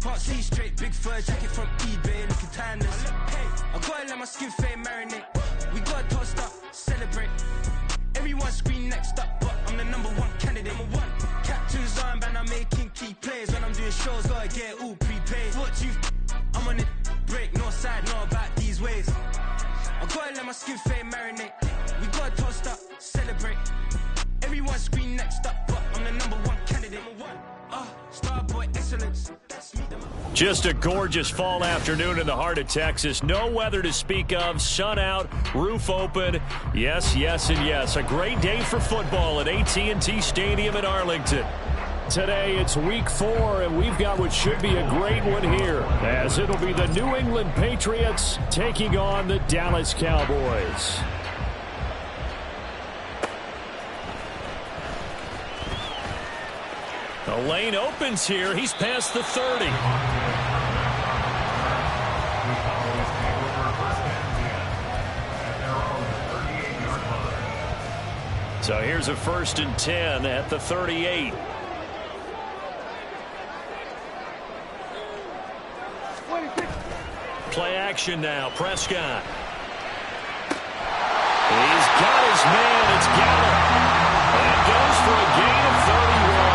Can't see straight, big fur jacket from eBay, looking timeless. I gotta let my skin fade marinate. We gotta toast up, celebrate. Everyone scream next up, but I'm the #1 candidate. Captain's armband, I'm making key plays. When I'm doing shows, gotta get all prepaid. What you I'm on it, break, no side, know about these ways. I gotta let my skin fade marinate. We gotta toast up, celebrate. Everyone scream next up, but I'm the #1 candidate. Starboy excellence. Just a gorgeous fall afternoon in the heart of Texas. No weather to speak of. Sun out, roof open. Yes, yes, and yes. A great day for football at AT&T Stadium in Arlington. Today it's week 4, and we've got what should be a great one here, as it'll be the New England Patriots taking on the Dallas Cowboys. The lane opens here. He's past the 30. So here's a 1st and 10 at the 38. Play action now. Prescott. He's got his man. It's Gallup. And goes for a gain of 31.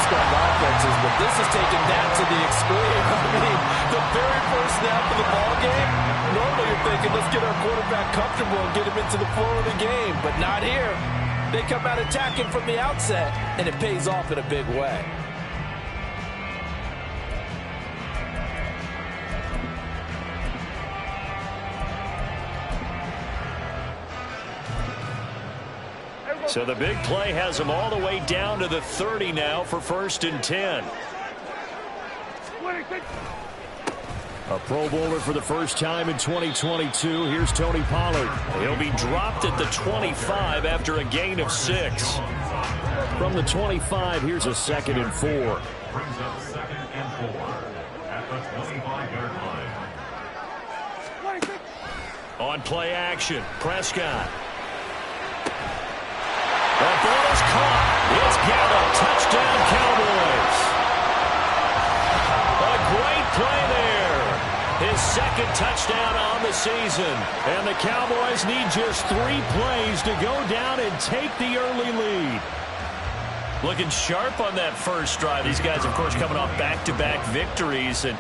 Offenses, but this is taking that to the extreme. I mean, the very first snap of the ball game, normally you're thinking, let's get our quarterback comfortable and get him into the flow of the game, but not here. They come out attacking from the outset, and it pays off in a big way. So the big play has them all the way down to the 30 now for 1st and 10. A Pro Bowler for the first time in 2022. Here's Tony Pollard. He'll be dropped at the 25 after a gain of 6. From the 25, here's a 2nd and 4. Brings up 2nd and 4 at the 25-yard line. On play action, Prescott. The ball is caught. It's Gallup. Touchdown, Cowboys. A great play there. His 2nd touchdown on the season. And the Cowboys need just 3 plays to go down and take the early lead. Looking sharp on that first drive. These guys, of course, coming off back-to-back victories. And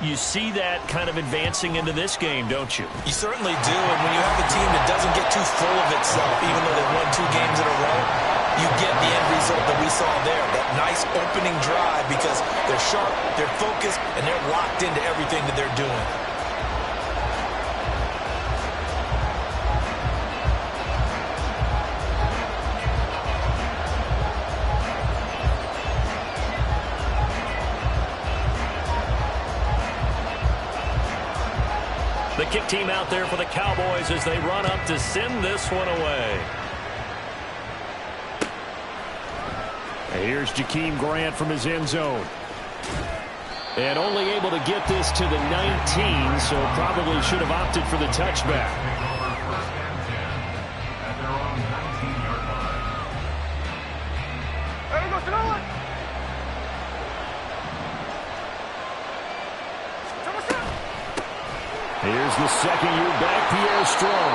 you see that kind of advancing into this game, don't you? You certainly do, and when you have a team that doesn't get too full of itself, even though they've won 2 games in a row, you get the end result that we saw there, that nice opening drive, because they're sharp, they're focused, and they're locked into everything that they're doing. The kick team out there for the Cowboys as they run up to send this one away. And here's Jakeem Grant from his end zone. And only able to get this to the 19, so probably should have opted for the touchback. Here's the 2nd-year back, Pierre Strong.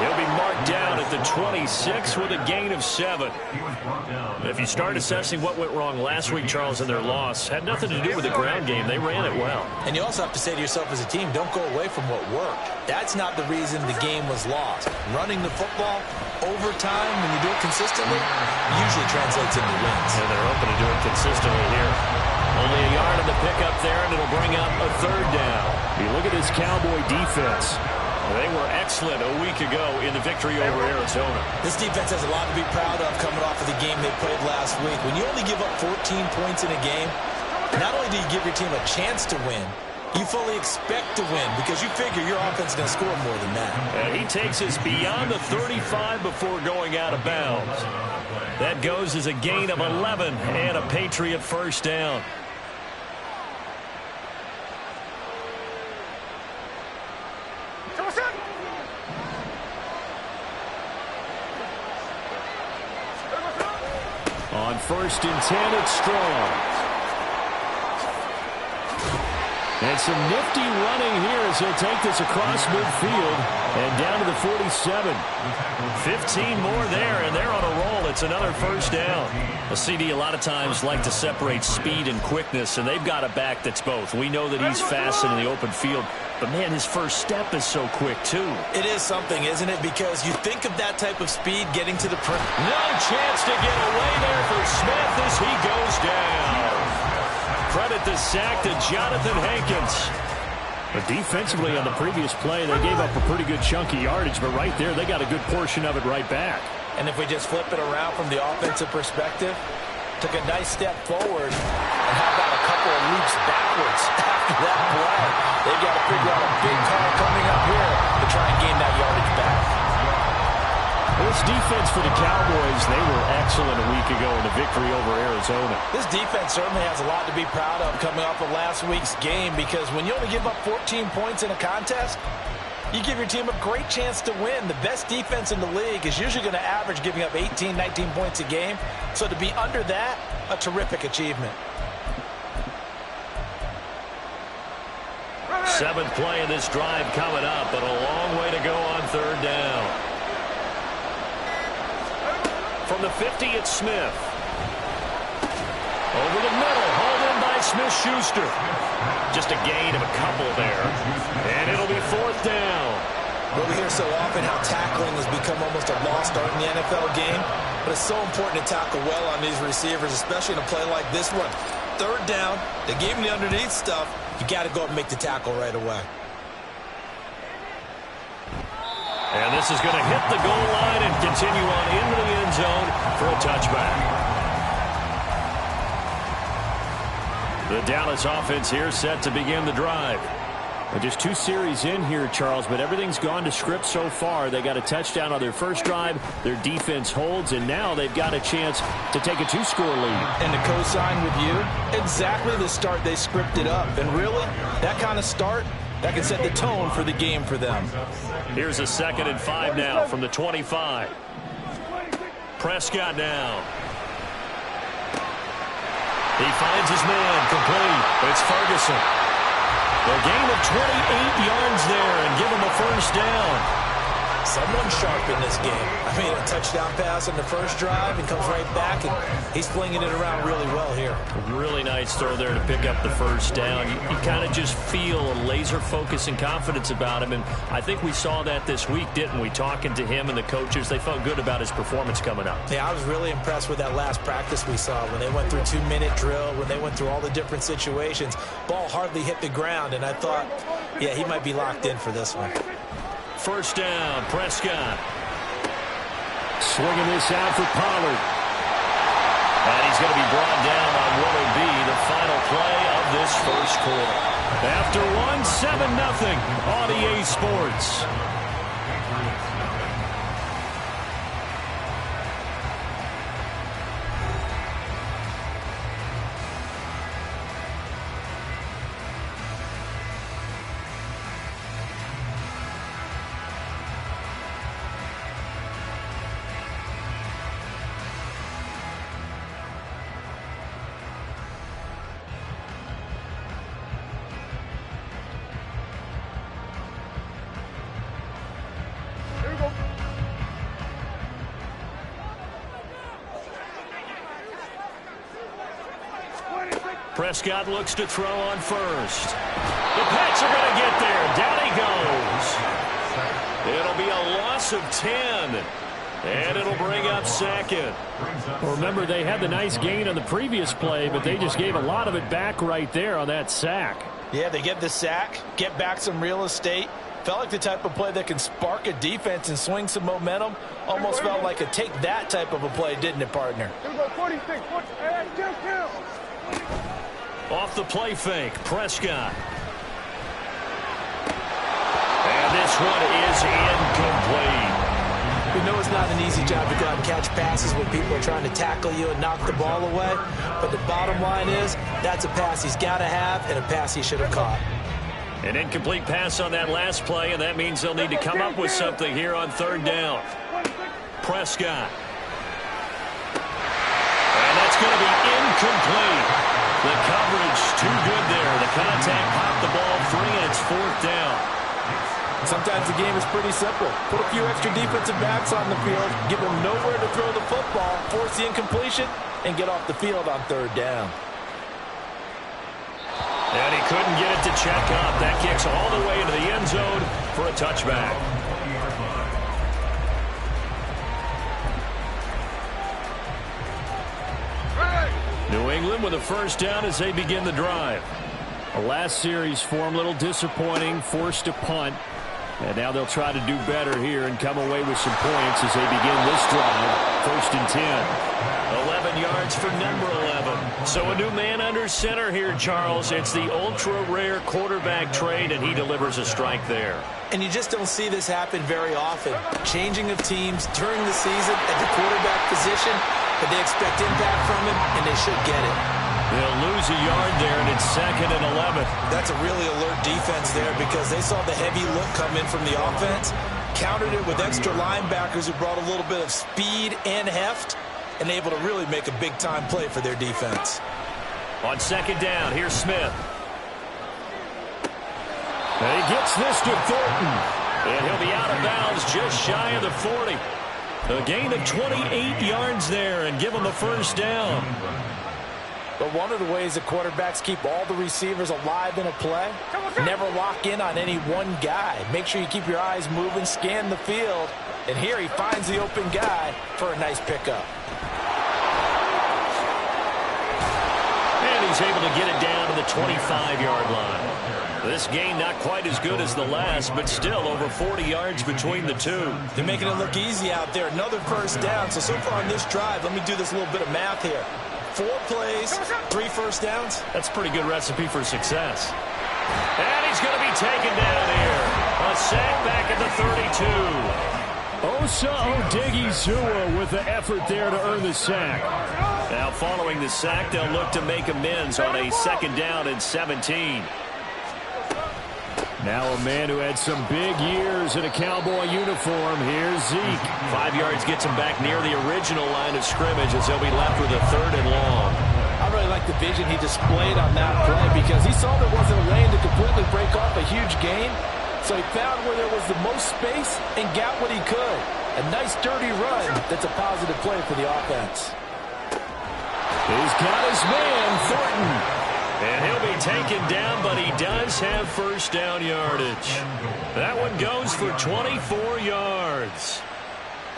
He'll be marked down at the 26 with a gain of 7. If you start assessing what went wrong last week, Charles, in their loss, had nothing to do with the ground game. They ran it well. And you also have to say to yourself as a team, don't go away from what worked. That's not the reason the game was lost. Running the football overtime, when you do it consistently, usually translates into wins. And they're hoping to do it consistently here. Only a yard on the pickup there, and it'll bring up a 3rd down. You look at this Cowboy defense. They were excellent a week ago in the victory over Arizona. This defense has a lot to be proud of coming off of the game they played last week. When you only give up 14 points in a game, not only do you give your team a chance to win, you fully expect to win because you figure your offense is going to score more than that. And he takes us beyond the 35 before going out of bounds. That goes as a gain of 11 and a Patriot 1st down. On 1st and 10, it's Strong. And some nifty running here as he'll take this across midfield and down to the 47. 15 more there, and they're on a roll. It's another first down. A CD a lot of times like to separate speed and quickness, and they've got a back that's both. We know that he's fast in the open field, but, man, his first step is so quick, too. It is something, isn't it? Because you think of that type of speed getting to the perimeter. No chance to get away there for Smith as he goes down. Credit the sack to Jonathan Hankins. But defensively on the previous play, they gave up a pretty good chunk of yardage, but right there, they got a good portion of it right back. And if we just flip it around from the offensive perspective, took a nice step forward, and how about a couple of leaps backwards after that play? They've got to figure out a big call coming up here to try and gain that yardage back. This defense for the Cowboys, they were excellent a week ago in the victory over Arizona. This defense certainly has a lot to be proud of coming off of last week's game, because when you only give up 14 points in a contest, you give your team a great chance to win. The best defense in the league is usually going to average giving up 18, 19 points a game. So to be under that, a terrific achievement. Seventh play of this drive coming up, but a long way to go on third down. From the 50, it's Smith. Over the middle, hauled in by Smith-Schuster. Just a gain of a couple there. And it'll be fourth down. Well, we hear so often how tackling has become almost a lost art in the NFL game, but it's so important to tackle well on these receivers, especially in a play like this one. Third down, they gave him the underneath stuff. You got to go up and make the tackle right away. And this is going to hit the goal line and continue on into the end zone for a touchback. The Dallas offense here set to begin the drive. And just 2 series in here, Charles, but everything's gone to script so far. They got a touchdown on their first drive. Their defense holds, and now they've got a chance to take a 2-score lead. And to co-sign with you, exactly the start they scripted up. And really, that kind of start, that can set the tone for the game for them. Here's a 2nd and 5 now from the 25. Prescott now. He finds his man complete. It's Ferguson. A gain of 28 yards there and give him a first down. Someone sharp in this game. I mean, a touchdown pass on the first drive and comes right back, and he's flinging it around really well here. Really nice throw there to pick up the first down. You kind of just feel a laser focus and confidence about him, and I think we saw that this week, didn't we? Talking to him and the coaches, they felt good about his performance coming up. Yeah, I was really impressed with that last practice we saw when they went through 2-minute drill, when they went through all the different situations. Ball hardly hit the ground, and I thought, yeah, he might be locked in for this one. First down, Prescott. Swinging this out for Pollard. And he's going to be brought down on what will be the final play of this first quarter. After one, 7-0 on EA Sports. Prescott looks to throw on first. The Pats are going to get there. Down he goes. It'll be a loss of 10. And it'll bring up second. Well, remember, they had the nice gain on the previous play, but they just gave a lot of it back right there on that sack. Yeah, they get the sack, get back some real estate. Felt like the type of play that can spark a defense and swing some momentum. Almost felt like a take that type of a play, didn't it, partner? Off the play fake, Prescott. And this one is incomplete. We know it's not an easy job to go out and catch passes when people are trying to tackle you and knock the ball away. But the bottom line is, that's a pass he's got to have and a pass he should have caught. An incomplete pass on that last play, and that means they'll need to come up with something here on third down. Prescott. And that's going to be incomplete. The coverage too good there. The contact popped the 4th down. Sometimes the game is pretty simple. Put a few extra defensive backs on the field, give them nowhere to throw the football, force the incompletion, and get off the field on 3rd down. And he couldn't get it to check up. That kicks all the way into the end zone for a touchback. New England with a 1st down as they begin the drive. The last series for them, a little disappointing, forced a punt. And now they'll try to do better here and come away with some points as they begin this drive. 1st and 10. 11 yards for number 11. So a new man under center here, Charles. It's the ultra-rare quarterback trade, and he delivers a strike there. And you just don't see this happen very often. Changing of teams during the season at the quarterback position, but they expect impact from him, and they should get it. They'll lose a yard there, and it's 2nd and 11. That's a really alert defense there because they saw the heavy look come in from the offense, countered it with extra linebackers who brought a little bit of speed and heft, and able to really make a big-time play for their defense. On 2nd down, here's Smith. And he gets this to Thornton. And he'll be out of bounds just shy of the 40. A gain of 28 yards there and give him a 1st down. But one of the ways that quarterbacks keep all the receivers alive in a play, never lock in on any one guy. Make sure you keep your eyes moving, scan the field. And here he finds the open guy for a nice pickup. And he's able to get it down to the 25-yard line. This gain not quite as good as the last, but still over 40 yards between the two. They're making it look easy out there. Another 1st down. So far on this drive, let me do this little bit of math here. 4 plays, 3 1st downs. That's a pretty good recipe for success. And he's going to be taken down here. A sack back at the 32. Osa Odighizuwa with the effort there to earn the sack. Now following the sack, they'll look to make amends on a 2nd down and 17. Now a man who had some big years in a Cowboy uniform. Here's Zeke. 5 yards gets him back near the original line of scrimmage as he'll be left with a 3rd and long. I really like the vision he displayed on that play because he saw there wasn't a lane to completely break off a huge gain. So he found where there was the most space and got what he could. A nice dirty run that's a positive play for the offense. He's got his man, Thornton. And he'll be taken down, but he does have 1st down yardage. That one goes for 24 yards.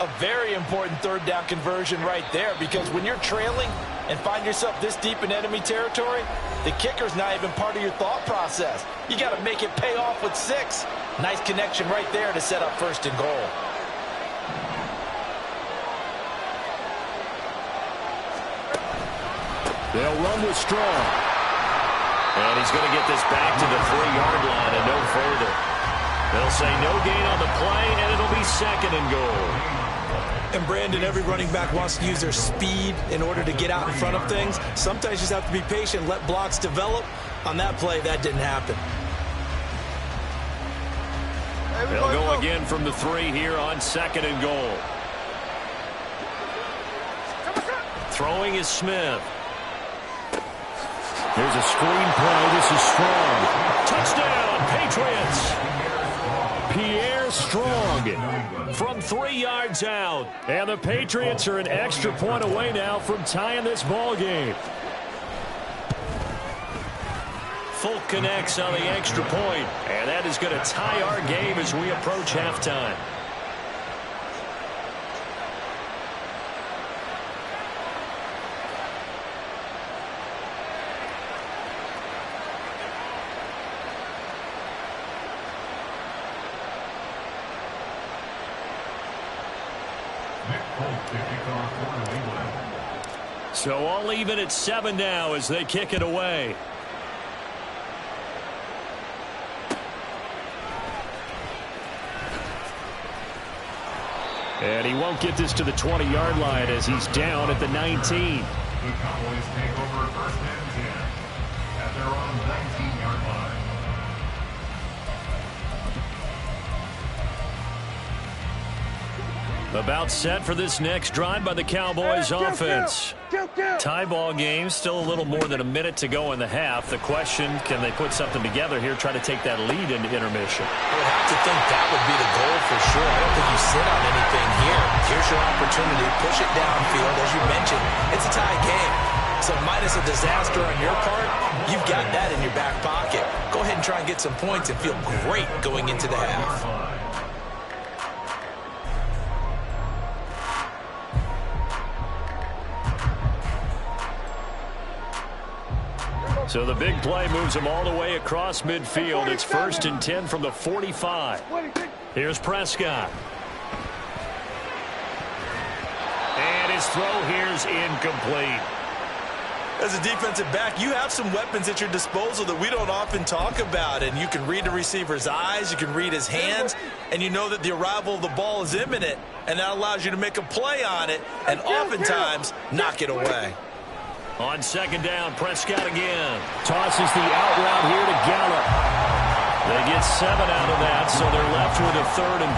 A very important 3rd down conversion right there because when you're trailing and find yourself this deep in enemy territory, the kicker's not even part of your thought process. You got to make it pay off with 6. Nice connection right there to set up 1st and goal. They'll run with Strong. And he's going to get this back to the 3-yard line and no further. They'll say no gain on the play, and it'll be 2nd and goal. And Brandon, every running back wants to use their speed in order to get out in front of things. Sometimes you just have to be patient, let blocks develop. On that play, that didn't happen. They'll go again from the 3 here on 2nd and goal. Throwing is Smith. Here's a screen play. This is Strong. Touchdown, Patriots. Pierre Strong from 3 yards out. And the Patriots are an extra point away now from tying this ball game. Folk connects on the extra point. And that is going to tie our game as we approach halftime. So all even at 7 now as they kick it away. And he won't get this to the 20-yard line as he's down at the 19. The Cowboys take over 1st and 10 at their own 19-yard line. About set for this next drive by the Cowboys offense. Tie ball game, still a little more than a minute to go in the half. The question, can they put something together here, try to take that lead into intermission? I would have to think that would be the goal for sure. I don't think you sit on anything here. Here's your opportunity. Push it downfield. As you mentioned, it's a tie game. So minus a disaster on your part, you've got that in your back pocket. Go ahead and try and get some points and feel great going into the half. So the big play moves him all the way across midfield. It's 1st and 10 from the 45. Here's Prescott. And his throw here's incomplete. As a defensive back, you have some weapons at your disposal that we don't often talk about. And you can read the receiver's eyes, you can read his hands, and you know that the arrival of the ball is imminent. And that allows you to make a play on it and oftentimes knock it away. On 2nd down, Prescott again. Tosses the out route here to Gallup. They get 7 out of that, so they're left with a 3rd and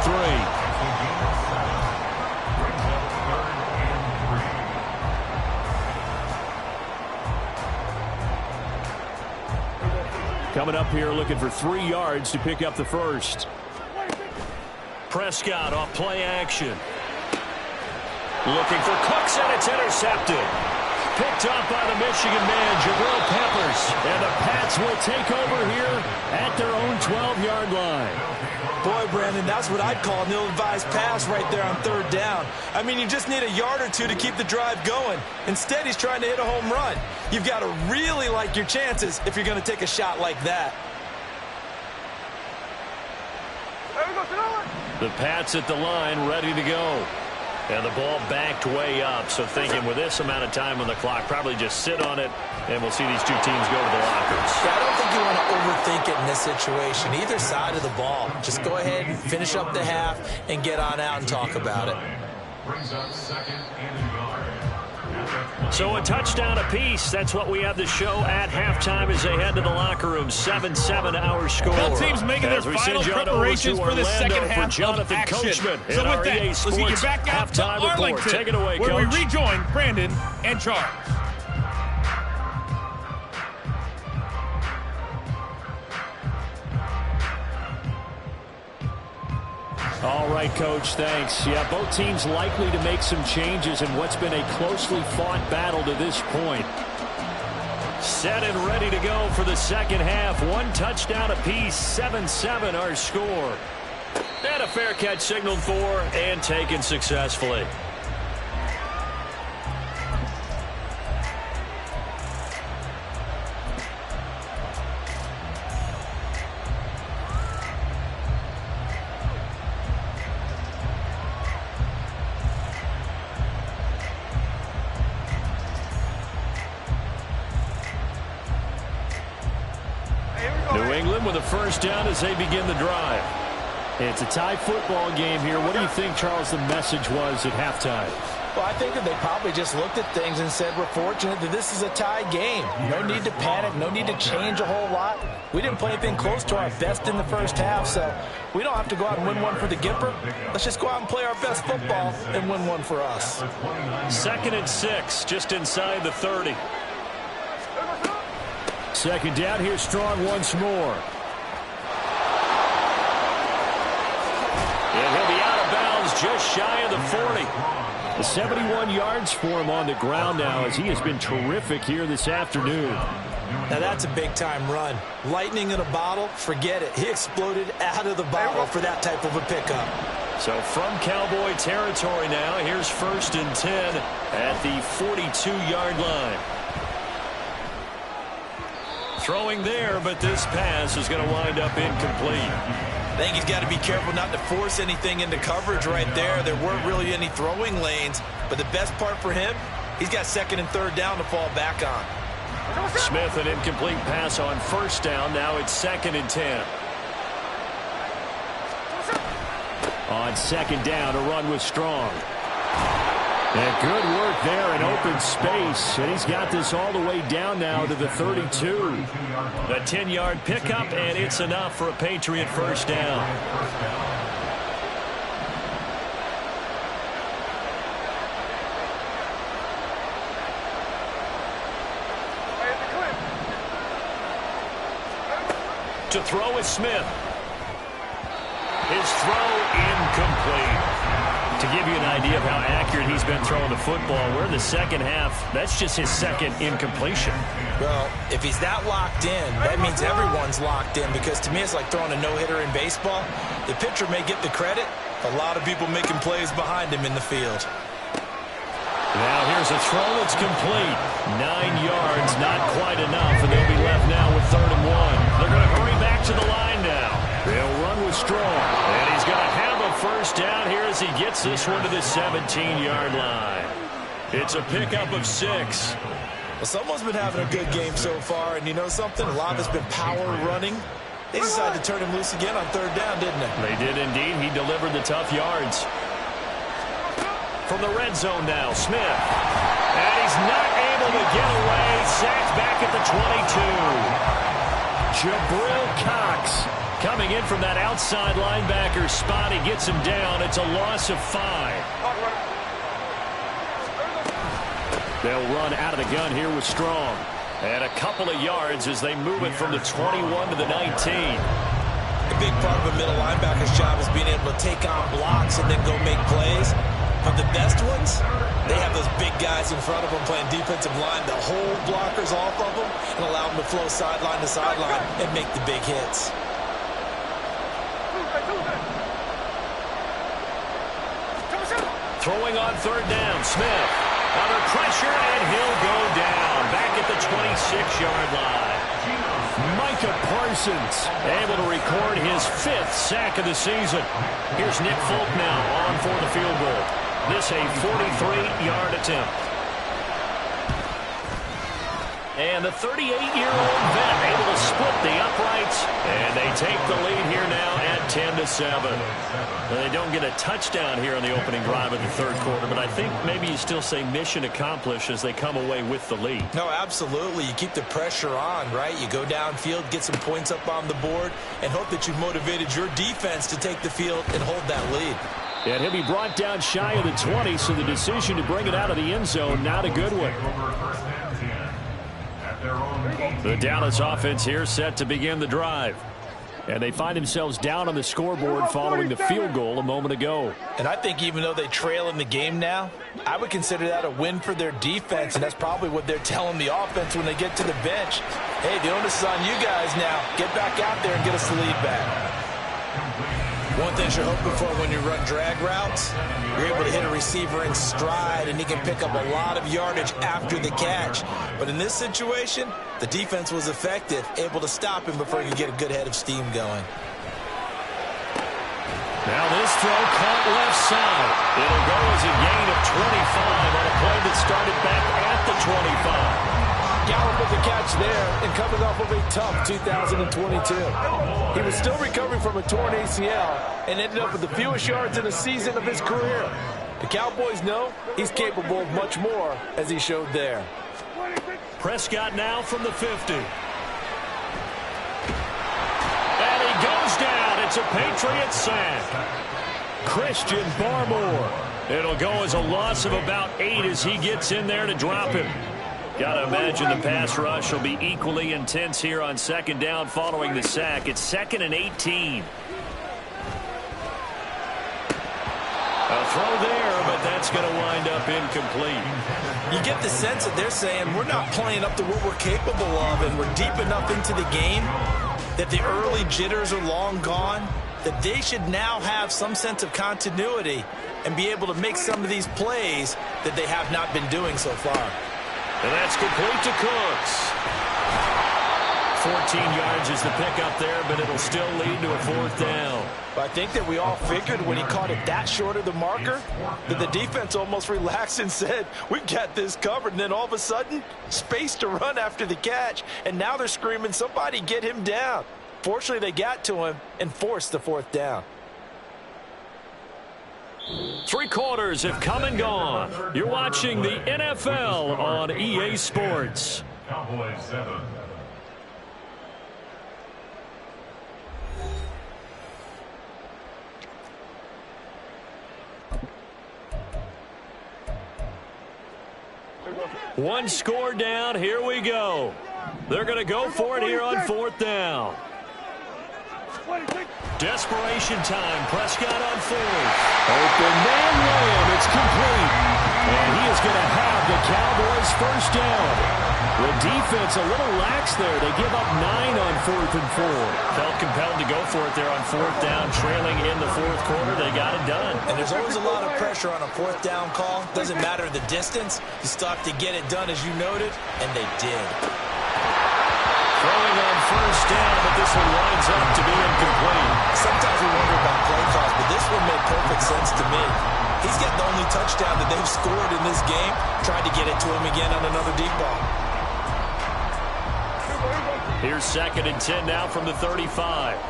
3. Coming up here looking for 3 yards to pick up the first. Prescott off play action. Looking for Cooks, and it's intercepted. Picked up by the Michigan man, Jabril Peppers. And the Pats will take over here at their own 12-yard line. Boy, Brandon, that's what I'd call an ill-advised pass right there on 3rd down. I mean, you just need a yard or two to keep the drive going. Instead, he's trying to hit a home run. You've got to really like your chances if you're going to take a shot like that. The Pats at the line, ready to go. And the ball backed way up. So thinking with this amount of time on the clock, probably just sit on it, and we'll see these two teams go to the lockers. Yeah, I don't think you want to overthink it in this situation. Either side of the ball. Just go ahead and finish up the half and get on out and talk about it. Brings up 2nd and yard. So a touchdown apiece. That's what we have the show at halftime as they head to the locker room. 7-7 our score. Both teams making their final preparations for the second half of action. Coachman so with that, let's get you back out to Arlington, Take it away, where Coach. we rejoin Brandon and Charles. All right, Coach, thanks. Yeah, both teams likely to make some changes in what's been a closely fought battle to this point. Set and ready to go for the second half. 1 touchdown apiece, 7-7 our score. And a fair catch signaled for and taken successfully. New England with a first down as they begin the drive. It's a tie football game here. What do you think, Charles, the message was at halftime? Well, I think that they probably just looked at things and said, we're fortunate that this is a tie game. No need to panic, no need to change a whole lot. We didn't play anything close to our best in the first half, so we don't have to go out and win one for the Gipper. Let's just go out and play our best football and win one for us. 2nd and 6, just inside the 30. 2nd down, here's Strong once more. And he'll be out of bounds just shy of the 40. 71 yards for him on the ground now as he has been terrific here this afternoon. Now that's a big-time run. Lightning in a bottle, forget it. He exploded out of the bottle for that type of a pickup. So from Cowboy territory now, here's 1st and 10 at the 42-yard line. Throwing there, but this pass is going to wind up incomplete. I think he's got to be careful not to force anything into coverage right there. There weren't really any throwing lanes, but the best part for him, he's got 2nd and 3rd down to fall back on. Smith, an incomplete pass on 1st down. Now it's 2nd and 10. On 2nd down, a run with Strong. And good work there in open space. And he's got this all the way down now to the 32. A 10-yard pickup, and it's enough for a Patriot first down. To throw is Smith. His throw incomplete. To give you an idea of how accurate he's been throwing the football, we're in the second half. That's just his second incompletion. Well, if he's that locked in, that means everyone's locked in, because to me it's like throwing a no-hitter in baseball. The pitcher may get the credit, a lot of people making plays behind him in the field. Now here's a throw that's complete. 9 yards, not quite enough, and they'll be left now with 3rd and 1. They're going to hurry back to the line now. They'll run with Strong, and he's going to have a first down here as he gets this one to the 17-yard line. It's a pickup of 6. Well, someone's been having a good game so far, and you know something? A lot of it's been power running. They decided to turn him loose again on 3rd down, didn't they? They did indeed. He delivered the tough yards. From the red zone now, Smith. And he's not able to get away. Sacked back at the 22. Jabril Cox coming in from that outside linebacker spot. He gets him down. It's a loss of 5. They'll run out of the gun here with Strong. And a couple of yards as they move it from the 21 to the 19. A big part of a middle linebacker's job is being able to take on blocks and then go make plays. But the best ones, they have those big guys in front of them playing defensive line that hold blockers off of them and allow them to flow sideline to sideline and make the big hits. Throwing on 3rd down, Smith. Under pressure, and he'll go down. Back at the 26-yard line. Micah Parsons able to record his 5th sack of the season. Here's Nick Folk now on for the field goal. This a 43-yard attempt. And the 38-year-old vet able to split the uprights. And they take the lead here now at 10-7. They don't get a touchdown here on the opening drive of the 3rd quarter, but I think maybe you still say mission accomplished as they come away with the lead. No, absolutely. You keep the pressure on, right? You go downfield, get some points up on the board, and hope that you've motivated your defense to take the field and hold that lead. And he'll be brought down shy of the 20, so the decision to bring it out of the end zone, not a good one. The Dallas offense here set to begin the drive. And they find themselves down on the scoreboard following the field goal a moment ago. And I think even though they trail in the game now, I would consider that a win for their defense, and that's probably what they're telling the offense when they get to the bench. Hey, the onus is on you guys now. Get back out there and get us the lead back. One thing you're hoping for when you run drag routes, you're able to hit a receiver in stride, and he can pick up a lot of yardage after the catch. But in this situation, the defense was effective, able to stop him before he could get a good head of steam going. Now this throw caught left side. It'll go as a gain of 25 on a play that started back at the 25. Gallup with the catch there and coming off of a tough 2022. He was still recovering from a torn ACL and ended up with the fewest yards in a season of his career. The Cowboys know he's capable of much more, as he showed there. Prescott now from the 50. And he goes down. It's a Patriot sack. Christian Barmore. It'll go as a loss of about 8 as he gets in there to drop him. Got to imagine the pass rush will be equally intense here on 2nd down following the sack. It's 2nd and 18. A throw there, but that's going to wind up incomplete. You get the sense that they're saying we're not playing up to what we're capable of, and we're deep enough into the game that the early jitters are long gone, that they should now have some sense of continuity and be able to make some of these plays that they have not been doing so far. And that's complete to Cooks. 14 yards is the pickup there, but it'll still lead to a 4th down. I think that we all figured when he caught it that short of the marker that the defense almost relaxed and said, we've got this covered. And then all of a sudden, space to run after the catch. And now they're screaming, somebody get him down. Fortunately, they got to him and forced the 4th down. 3 quarters have come and gone. You're watching the NFL on EA Sports. Cowboys 7. One score down. Here we go. They're going to go for it here on 4th down. Desperation time. Prescott on fourth. Open man layup. It's complete. And he is going to have the Cowboys first down. The defense a little lax there. They give up 9 on 4th and 4. Felt compelled to go for it there on 4th down. Trailing in the 4th quarter. They got it done. And there's always a lot of pressure on a 4th down call. Doesn't matter the distance. You still have to get it done as you noted. And they did. Throwing on first down, but this one winds up to be incomplete. Sometimes we wonder about play calls, but this one made perfect sense to me. He's got the only touchdown that they've scored in this game. Tried to get it to him again on another deep ball. Here's 2nd and 10 now from the 35.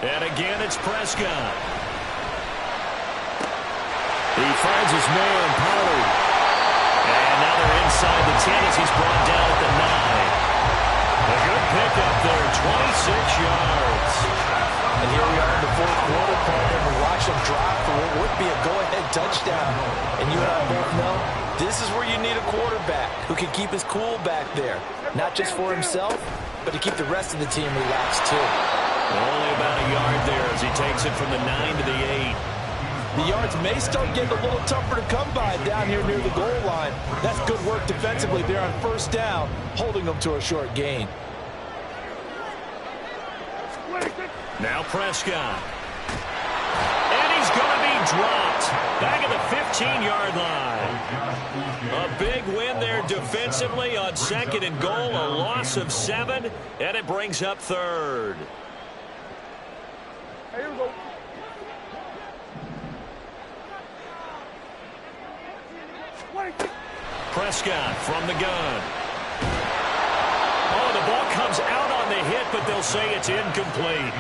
And again, it's Prescott. He finds his man, Pollard. And now they're inside the 10 as he's brought down at the 9. A good pickup there, 26 yards. And here we are in the 4th quarter, partner, and watch him drop for what would be a go-ahead touchdown. And you and I both know this is where you need a quarterback who can keep his cool back there. Not just for himself, but to keep the rest of the team relaxed too. Only about a yard there as he takes it from the 9 to the 8. The yards may start getting a little tougher to come by down here near the goal line. That's good work defensively there on first down, holding them to a short gain. Now Prescott. And he's going to be dropped. Back at the 15-yard line. A big win there defensively on 2nd and goal. A loss of 7, and it brings up 3rd. Here we go. Prescott from the gun. Oh, the ball comes out on the hit, but they'll say it's incomplete.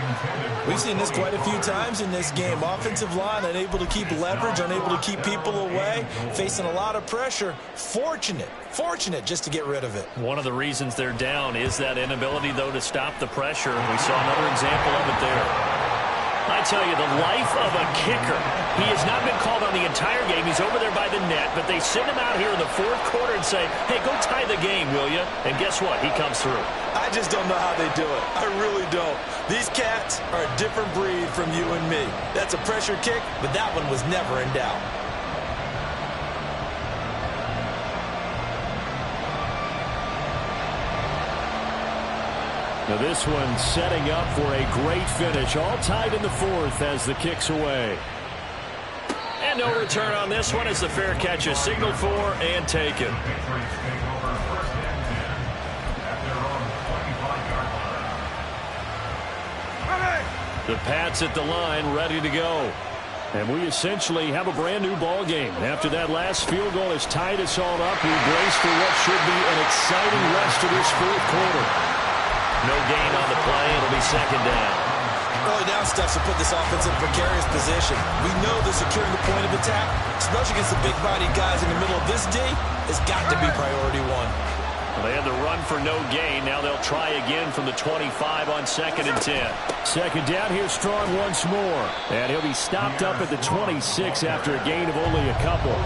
We've seen this quite a few times in this game. Offensive line unable to keep leverage, unable to keep people away, facing a lot of pressure. Fortunate just to get rid of it. One of the reasons they're down is that inability, though, to stop the pressure. We saw another example of it there. I tell you, the life of a kicker. He has not been called on the entire game. He's over there by the net, but they send him out here in the 4th quarter and say, hey, go tie the game, will you? And guess what? He comes through. I just don't know how they do it. I really don't. These cats are a different breed from you and me. That's a pressure kick, but that one was never in doubt. Now this one setting up for a great finish. All tied in the 4th as the kick's away. And no return on this one as the fair catch is signaled for and taken. The Pats at the line, ready to go. And we essentially have a brand new ball game. After that last field goal has tied us all up, we brace for what should be an exciting rest of this 4th quarter. No gain on the play. It'll be 2nd down. Early down steps to put this offense in a precarious position. We know that securing the point of attack, especially against the big-bodied guys in the middle of this D, has got to be priority 1. Well, they had the run for no gain. Now they'll try again from the 25 on 2nd and 10. 2nd down here, Strong once more. And he'll be stopped up at the 26 after a gain of only a couple.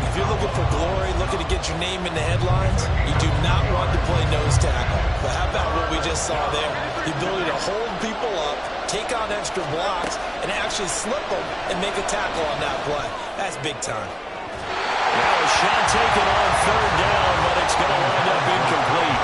If you're looking for glory, looking to get your name in the headlines, you do not want to play nose tackle. But how about what we just saw there? The ability to hold people up, take on extra blocks, and actually slip them and make a tackle on that play. That's big time. Now a shot taken on 3rd down, but it's going to wind up incomplete.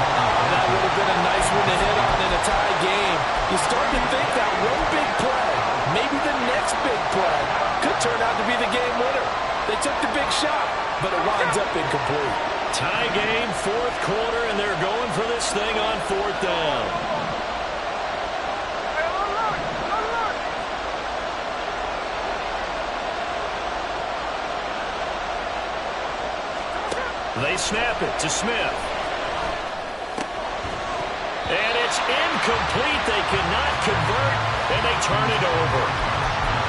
That would have been a nice one to hit on in a tie game. You start to think that one big play, maybe the next big play, could turn out to be the game winner. They took the big shot, but it winds up incomplete. Tie game, 4th quarter, and they're going for this thing on 4th down. They snap it to Smith. And it's incomplete. They cannot convert, and they turn it over.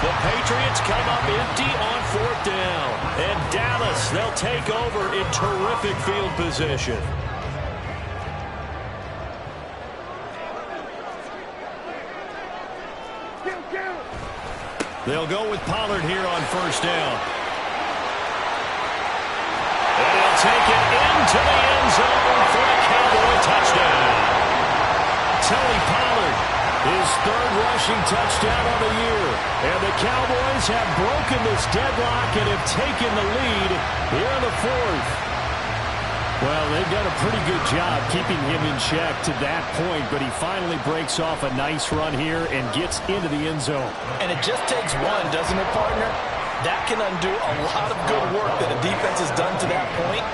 The Patriots come up empty on 4th down. And Dallas, they'll take over in terrific field position. They'll go with Pollard here on 1st down. And he'll take it into the end zone for a Cowboy touchdown. His third rushing touchdown on the year. And the Cowboys have broken this deadlock and have taken the lead here in the fourth. Well, they've done a pretty good job keeping him in check to that point, but he finally breaks off a nice run here and gets into the end zone. And it just takes one, doesn't it, partner? That can undo a lot of good work that a defense has done to that point.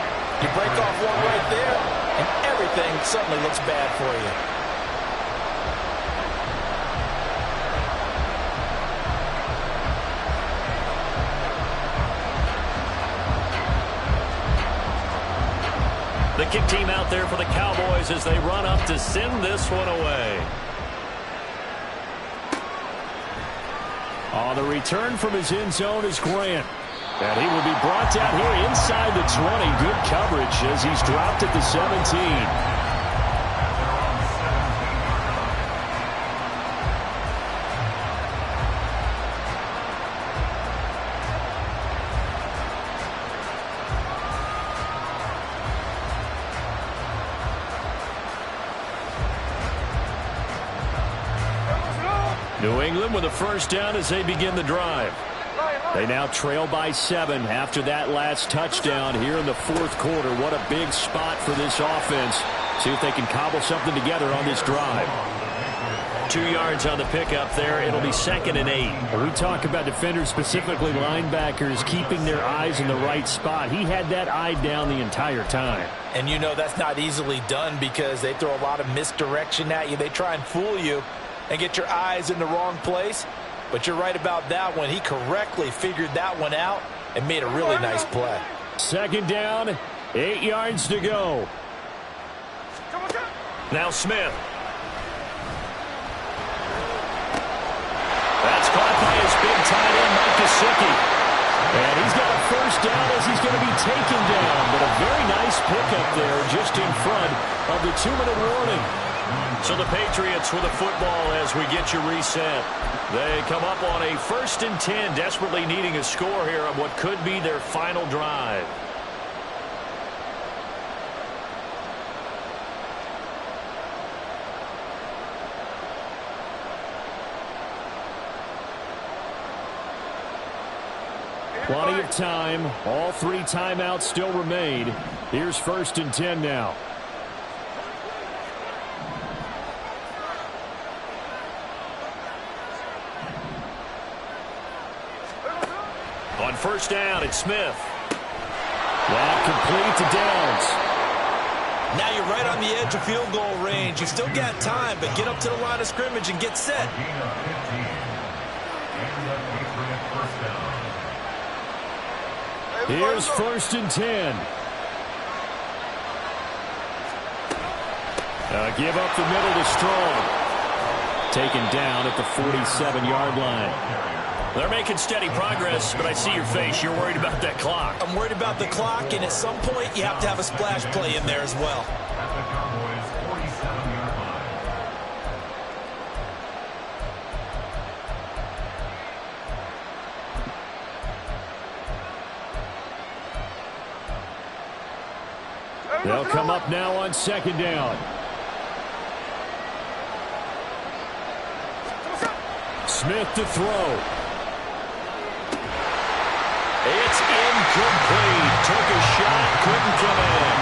You break off one right there, and everything suddenly looks bad for you. The kick team out there for the Cowboys as they run up to send this one away. On the return from his end zone is Grant. And he will be brought down here inside the 20. Good coverage as he's dropped at the 17. New England with a first down as they begin the drive. They now trail by 7 after that last touchdown here in the fourth quarter. What a big spot for this offense. See if they can cobble something together on this drive. 2 yards on the pickup there. It'll be 2nd and 8. We talk about defenders, specifically linebackers, keeping their eyes in the right spot. He had that eye down the entire time. And you know that's not easily done because they throw a lot of misdirection at you. They try and fool you and get your eyes in the wrong place. But you're right about that one. He correctly figured that one out and made a really nice play. 2nd down, 8 yards to go. Now Smith. That's caught by his big tight end, Mike Gesicki. And he's got a first down as he's going to be taken down. But a very nice pickup there just in front of the 2-minute warning. So the Patriots with the football as we get you reset. They come up on a 1st and 10, desperately needing a score here on what could be their final drive. Plenty of time. All 3 timeouts still remain. Here's 1st and 10 now. On 1st down, it's Smith. That complete to Downs. Now you're right on the edge of field goal range. You still got time, but get up to the line of scrimmage and get set. Here's 1st and 10. Give up the middle to Strong. Taken down at the 47-yard line. They're making steady progress, but I see your face. You're worried about that clock. I'm worried about the clock, and at some point, you have to have a splash play in there as well. They'll come up now on 2nd down. Smith to throw. It's incomplete. Took a shot, couldn't come in.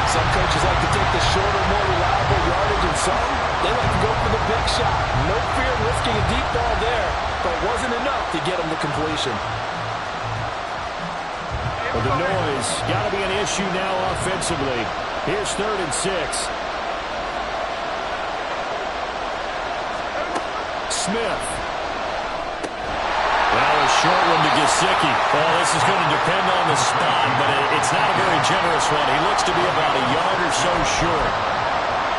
Some coaches like to take the shorter, more reliable yardage, and some, they like to go for the big shot. No fear of risking a deep ball there, but it wasn't enough to get him to completion. Well, the noise got to be an issue now offensively. Here's 3rd and 6. Smith. Well, a short one to Gesicki. Well, this is going to depend on the spot, but it's not a very generous one. He looks to be about a yard or so short.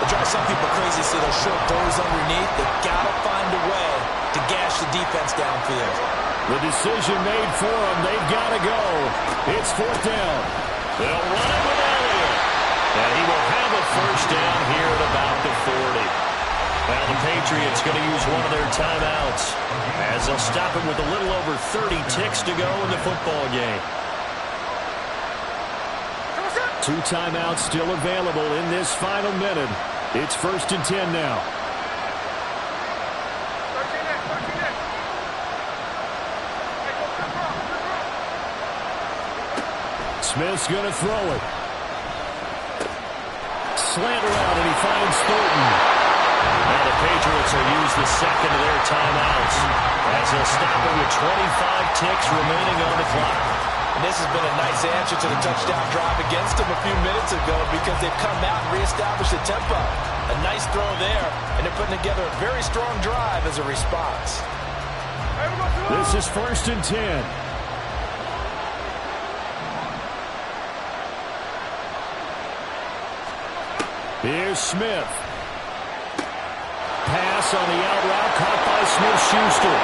It drives some people crazy to see those short throws underneath. They've got to find a way to gash the defense downfield. The decision made for them. They've got to go. It's 4th down. They'll run it with Elliott. And he will have a first down here at about the 40. Well, the Patriots going to use one of their timeouts as they'll stop him with a little over 30 ticks to go in the football game. 2 timeouts still available in this final minute. It's 1st and 10 now. Smith's going to throw it. Slant around, and he finds Thornton. Now the Patriots will use the second of their timeouts as they'll stop it with 25 ticks remaining on the clock. And this has been a nice answer to the touchdown drive against them a few minutes ago because they've come out and reestablished the tempo. A nice throw there, and they're putting together a very strong drive as a response. This is 1st and 10. Here's Smith. Pass on the out route, caught by Smith-Schuster.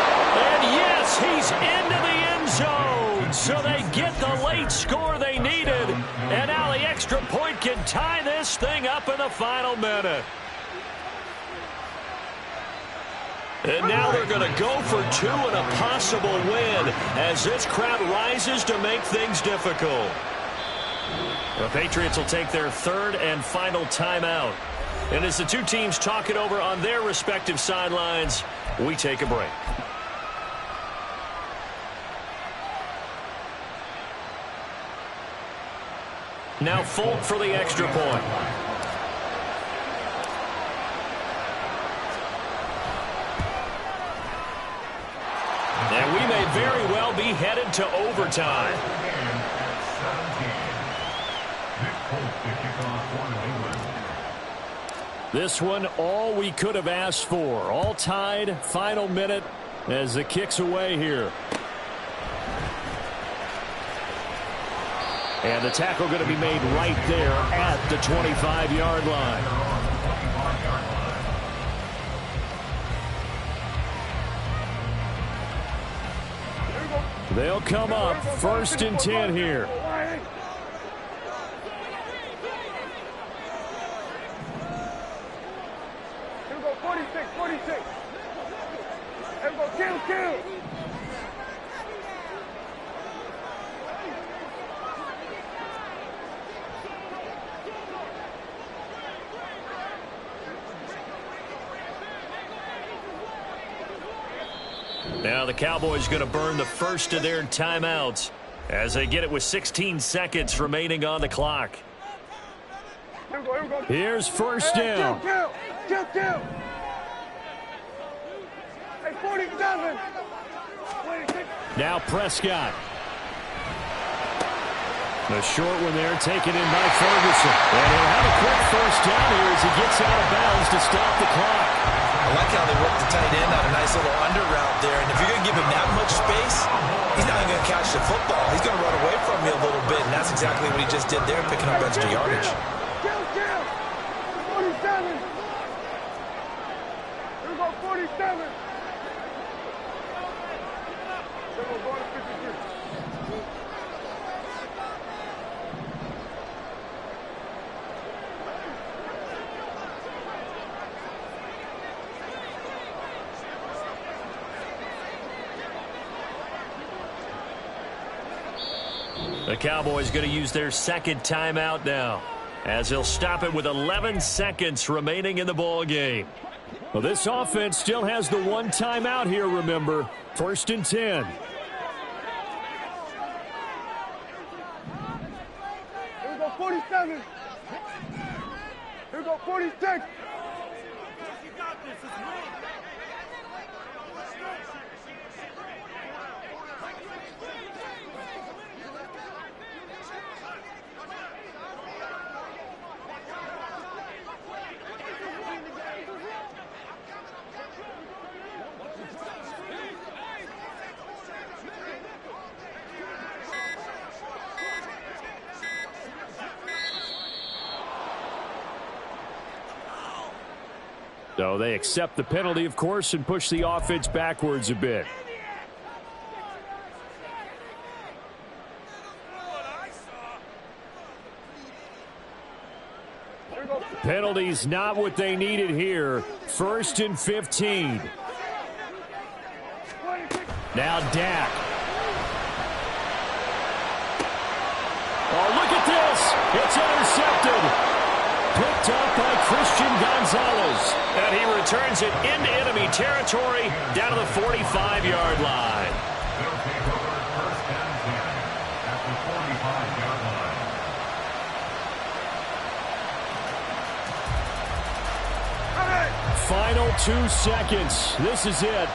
And yes, he's into the end zone. So they get the late score they needed. And now the extra point can tie this thing up in the final minute. And now they're going to go for two and a possible win as this crowd rises to make things difficult. The Patriots will take their third and final timeout. And as the two teams talk it over on their respective sidelines, we take a break. Now Folk for the extra point. And we may very well be headed to overtime. This one, all we could have asked for. All tied, final minute as the kick's away here. And the tackle going to be made right there at the 25-yard line. They'll come up 1st and 10 here. Here we go, 46, 46. Here we go, kill. Now the Cowboys going to burn the first of their timeouts as they get it with 16 seconds remaining on the clock. Here we go. Here's 1st down. Kill. Hey, 47. 26. Now Prescott. The short one there taken in by Ferguson. And he'll have a quick 1st down here as he gets out of bounds to stop the clock. I like how they work the tight end on a nice little under route there. And if you're going to give him that much space, he's not even going to catch the football. He's going to run away from you a little bit, and that's exactly what he just did there, picking up extra yardage. Kill. 47. Here we go, 47. Here we go, to 53. The Cowboys going to use their second timeout now as they'll stop it with 11 seconds remaining in the ball game. Well, this offense still has the one timeout here, remember. 1st and 10. Here we go, 47. Here we go, 46. So they accept the penalty, of course, and push the offense backwards a bit. Penalties not what they needed here. 1st and 15. Now Dak. Oh, look at this. It's intercepted. Picked up by Christian Gonzalez. And he returns it into enemy territory down to the 45-yard line. They'll take over 1st and 10 at the 45-yard line. Final 2 seconds. This is it.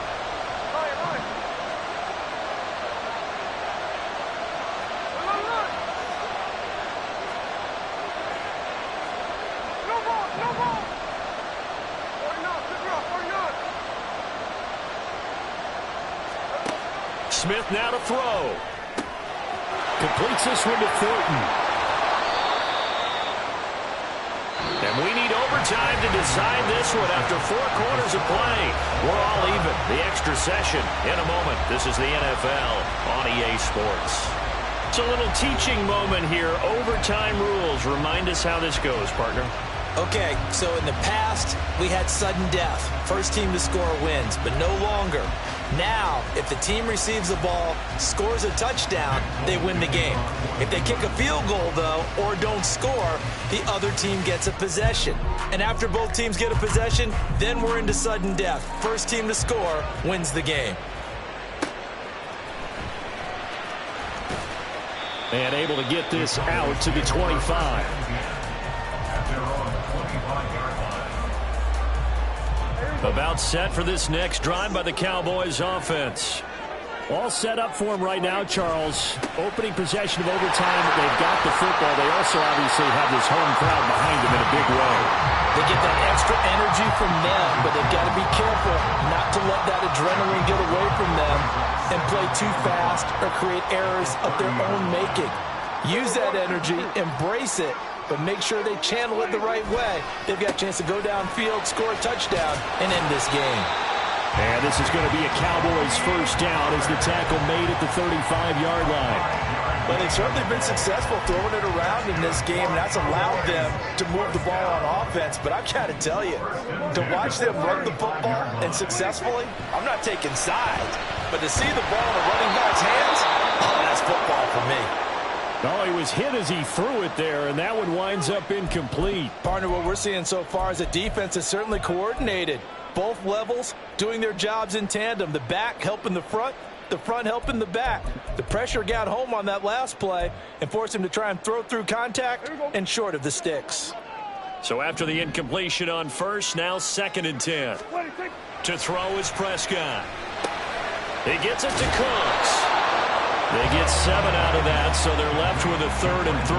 Smith now to throw. Completes this one to Thornton. And we need overtime to decide this one after 4 quarters of play. We're all even. The extra session in a moment. This is the NFL on EA Sports. It's a little teaching moment here. Overtime rules. Remind us how this goes, partner. Okay, so in the past, we had sudden death. First team to score wins, but no longer. Now, if the team receives the ball, scores a touchdown, they win the game. If they kick a field goal, though, or don't score, the other team gets a possession. And after both teams get a possession, then we're into sudden death. First team to score wins the game. And able to get this out to the 25. About set for this next drive by the Cowboys offense. All set up for him right now, Charles. Opening possession of overtime. They've got the football. They also obviously have this home crowd behind them in a big way. They get that extra energy from them, but they've got to be careful not to let that adrenaline get away from them and play too fast or create errors of their own making. Use that energy, embrace it, but make sure they channel it the right way. They've got a chance to go downfield, score a touchdown, and end this game. And this is going to be a Cowboys first down as the tackle made at the 35-yard line. But they've certainly been successful throwing it around in this game, and that's allowed them to move the ball on offense. But I've got to tell you, to watch them run the football and successfully, I'm not taking sides. But to see the ball in the running back's hands, oh, that's football for me. Oh, he was hit as he threw it there, and that one winds up incomplete. Partner, what we're seeing so far is the defense is certainly coordinated. Both levels doing their jobs in tandem. The back helping the front helping the back. The pressure got home on that last play and forced him to try and throw through contact and short of the sticks. So after the incompletion on first, now 2nd and 10. To throw is Prescott. He gets it to Cooks. They get 7 out of that, so they're left with a 3rd and 3.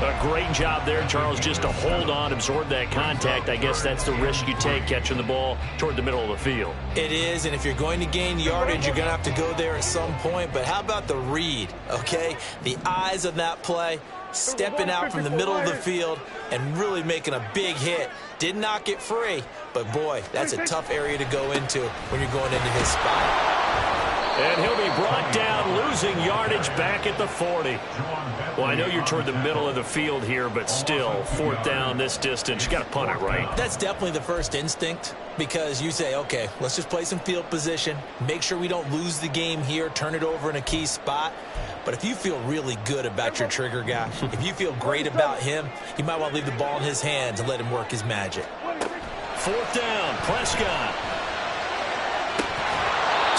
A great job there, Charles, just to hold on, absorb that contact. I guess that's the risk you take catching the ball toward the middle of the field. It is, and if you're going to gain yardage, you're going to have to go there at some point. But how about the read, okay? The eyes of that play, stepping out from the middle of the field and really making a big hit. Did not get free, but, boy, that's a tough area to go into when you're going into his spot. And he'll be brought down, losing yardage back at the 40. Well, I know you're toward the middle of the field here, but still, 4th down this distance. You got to punt it, right? That's definitely the first instinct because you say, okay, let's just play some field position, make sure we don't lose the game here, turn it over in a key spot. But if you feel really good about your trigger guy, if you feel great about him, you might want to leave the ball in his hands and let him work his magic. 4th down, Prescott.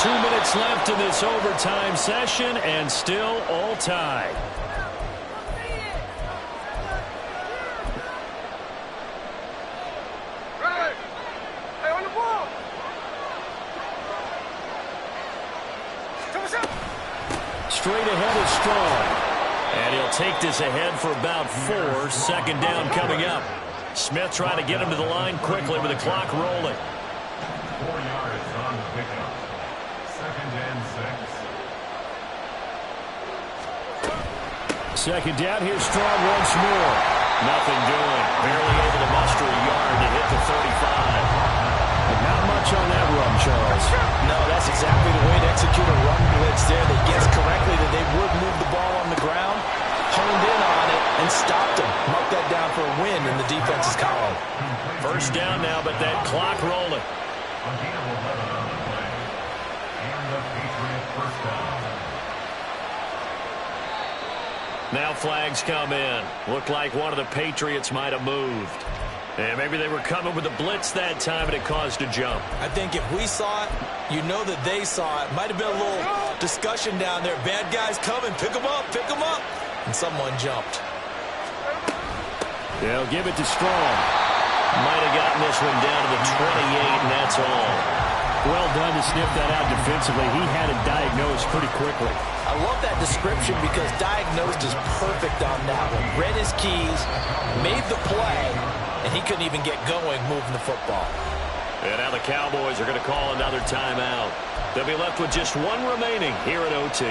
2 minutes left in this overtime session, and still all tied. Hey, on the ball. Straight ahead is Strong. And he'll take this ahead for about 4. 2nd down coming up. Smith trying to get him to the line quickly with the clock rolling. 4 yards on the pickup. 2nd and 6. 2nd down, here's Strong once more. Nothing doing. Barely able to muster a yard to hit the 35. But not much on that run, Charles. No, that's exactly the way to execute a run blitz there. They guessed correctly that they would move the ball on the ground, honed in on it, and stopped them. Mark that down for a win in the defense's column. First down now, but that clock rolling. Again, 11 on the play. And the Patriot first down. Now flags come in. Looked like one of the Patriots might have moved. And maybe they were coming with a blitz that time and it caused a jump. I think if we saw it, you know that they saw it. Might have been a little discussion down there. Bad guys coming. Pick them up. Pick them up. And someone jumped. They'll give it to Strong. Might have gotten this one down to the 28, and that's all. Well done to sniff that out defensively. He had it diagnosed pretty quickly. I love that description because diagnosed is perfect on that one. Read his keys, made the play, and he couldn't even get going moving the football. And now the Cowboys are going to call another timeout. They'll be left with just one remaining here at OT.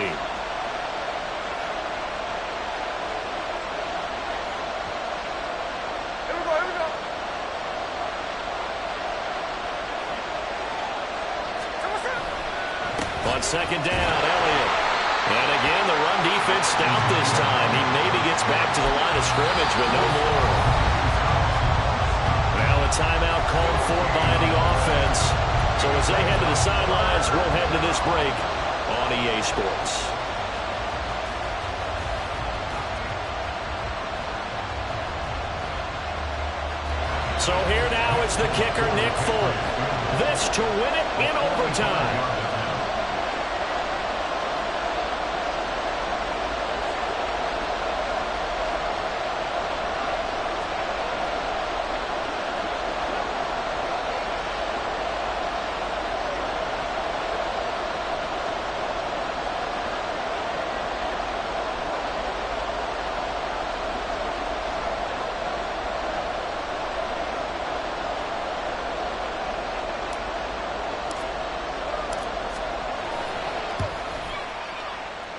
On second down, Elliott. And again, the run defense stout this time. He maybe gets back to the line of scrimmage, but no more. Now a timeout called for by the offense. So as they head to the sidelines, we'll head to this break on EA Sports. So here now is the kicker, Nick Folk. This to win it in overtime.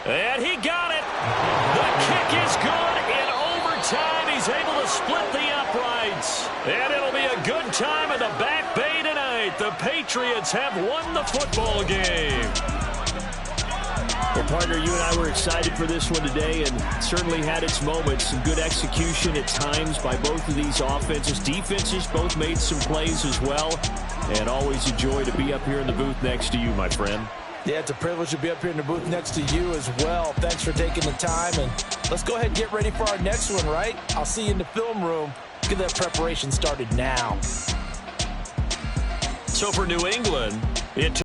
And he got it. The kick is good in overtime. He's able to split the uprights. And it'll be a good time in the Back Bay tonight. The Patriots have won the football game. Well, partner, you and I were excited for this one today and certainly had its moments. Some good execution at times by both of these offenses. Defenses both made some plays as well. And always a joy to be up here in the booth next to you, my friend. Yeah, it's a privilege to be up here in the booth next to you as well. Thanks for taking the time, and let's go ahead and get ready for our next one, right? I'll see you in the film room. Get that preparation started now. So for New England, it